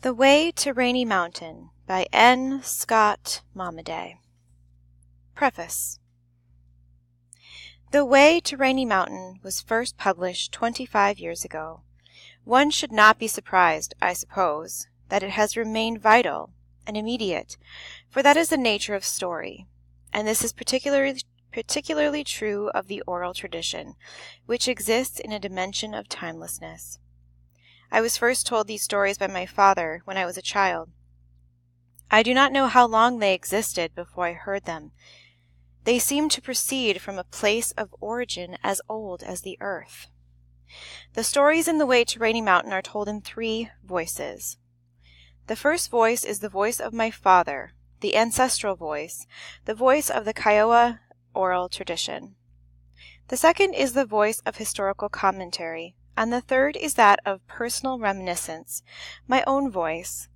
The Way to Rainy Mountain by N. Scott Momaday. Preface. The Way to Rainy Mountain was first published 25 years ago. One should not be surprised, I suppose, that it has remained vital and immediate, for that is the nature of story, and this is particularly true of the oral tradition, which exists in a dimension of timelessness. I was first told these stories by my father when I was a child. I do not know how long they existed before I heard them. They seem to proceed from a place of origin as old as the earth. The stories in The Way to Rainy Mountain are told in 3 voices. The first voice is the voice of my father, the ancestral voice, the voice of the Kiowa oral tradition. The second is the voice of historical commentary, and the third is that of personal reminiscence, my own voice.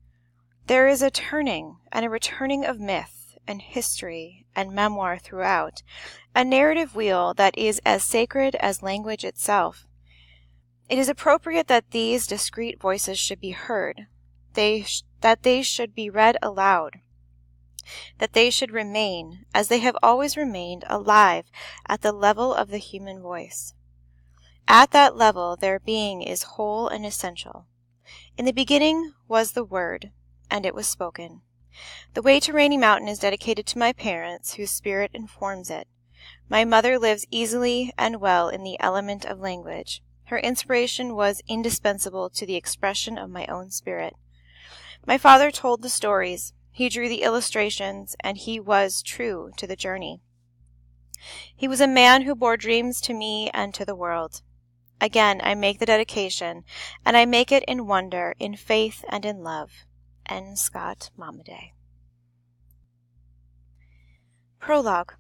There is a turning and a returning of myth and history and memoir throughout, a narrative wheel that is as sacred as language itself. It is appropriate that these discrete voices should be heard, that they should be read aloud, that they should remain, as they have always remained, alive at the level of the human voice. At that level their being is whole and essential. In the beginning was the Word, and it was spoken. The Way to Rainy Mountain is dedicated to my parents, whose spirit informs it. My mother lives easily and well in the element of language. Her inspiration was indispensable to the expression of my own spirit. My father told the stories, he drew the illustrations, and he was true to the journey. He was a man who bore dreams to me and to the world. Again I make the dedication, and I make it in wonder, in faith, and in love. N. Scott Momaday. Prologue.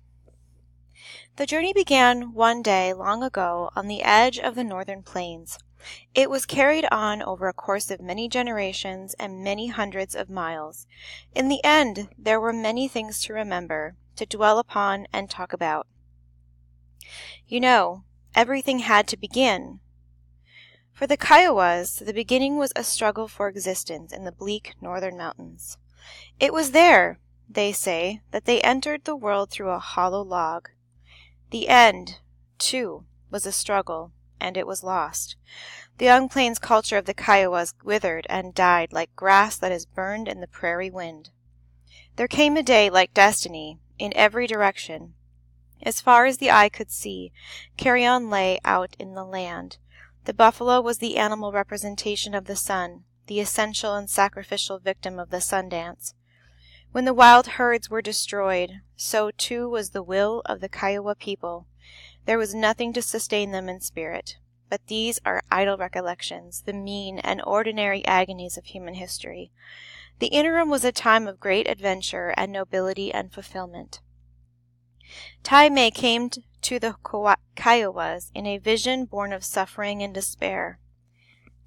The journey began one day long ago on the edge of the northern plains. It was carried on over a course of many generations and many hundreds of miles. In the end, there were many things to remember, to dwell upon and talk about. You know, everything had to begin. For the Kiowas, the beginning was a struggle for existence in the bleak northern mountains. It was there, they say, that they entered the world through a hollow log. The end, too, was a struggle, and it was lost. The young plains culture of the Kiowas withered and died like grass that is burned in the prairie wind. There came a day like destiny, in every direction. As far as the eye could see, carrion lay out in the land. The buffalo was the animal representation of the sun, the essential and sacrificial victim of the sun dance. When the wild herds were destroyed, so too was the will of the Kiowa people. There was nothing to sustain them in spirit. But these are idle recollections, the mean and ordinary agonies of human history. The interim was a time of great adventure and nobility and fulfillment. Taime came to the Kiowas in a vision born of suffering and despair.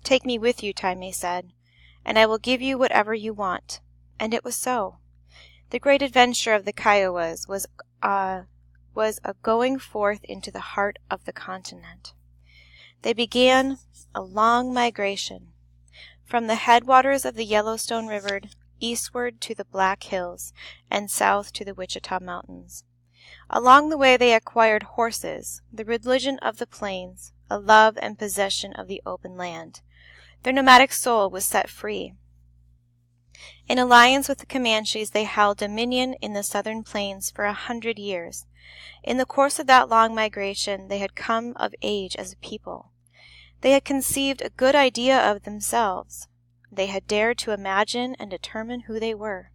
"Take me with you," Taime said, "and I will give you whatever you want." And it was so. The great adventure of the Kiowas was a going forth into the heart of the continent. They began a long migration from the headwaters of the Yellowstone River eastward to the Black Hills and south to the Wichita Mountains. Along the way they acquired horses, the religion of the plains, a love and possession of the open land. Their nomadic soul was set free. In alliance with the Comanches, they held dominion in the southern plains for 100 years. In the course of that long migration, they had come of age as a people. They had conceived a good idea of themselves. They had dared to imagine and determine who they were.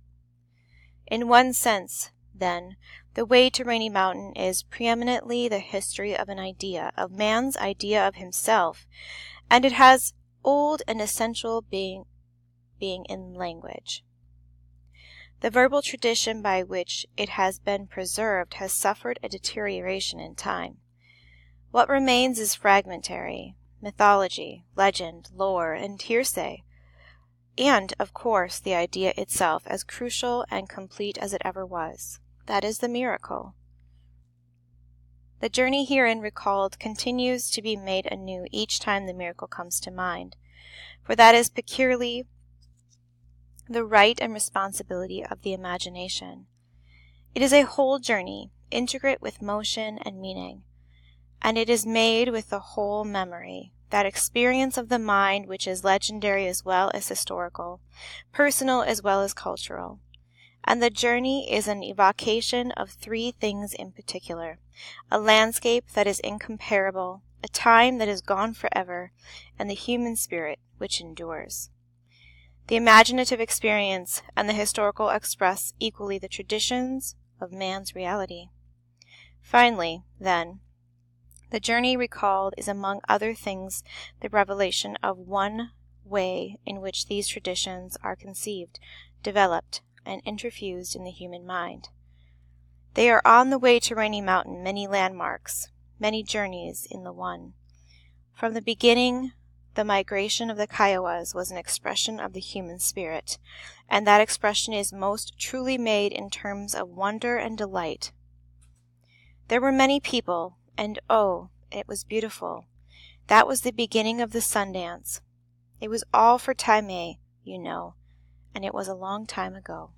In one sense, then, The Way to Rainy Mountain is preeminently the history of an idea, of man's idea of himself, and it has old and essential being in language. The verbal tradition by which it has been preserved has suffered a deterioration in time. What remains is fragmentary, mythology, legend, lore, and hearsay, and, of course, the idea itself, as crucial and complete as it ever was. That is the miracle. The journey herein recalled continues to be made anew each time the miracle comes to mind, for that is peculiarly the right and responsibility of the imagination. It is a whole journey, integrate with motion and meaning, and it is made with the whole memory, that experience of the mind which is legendary as well as historical, personal as well as cultural. And the journey is an evocation of three things in particular: a landscape that is incomparable, a time that is gone forever, and the human spirit which endures. The imaginative experience and the historical express equally the traditions of man's reality. Finally, then, the journey recalled is among other things the revelation of one way in which these traditions are conceived, developed, and interfused in the human mind. They are on the way to Rainy Mountain, many landmarks, many journeys in the one. From the beginning, the migration of the Kiowas was an expression of the human spirit, and that expression is most truly made in terms of wonder and delight. There were many people, and oh, it was beautiful. That was the beginning of the sun dance. It was all for Taimé, you know, and it was a long time ago.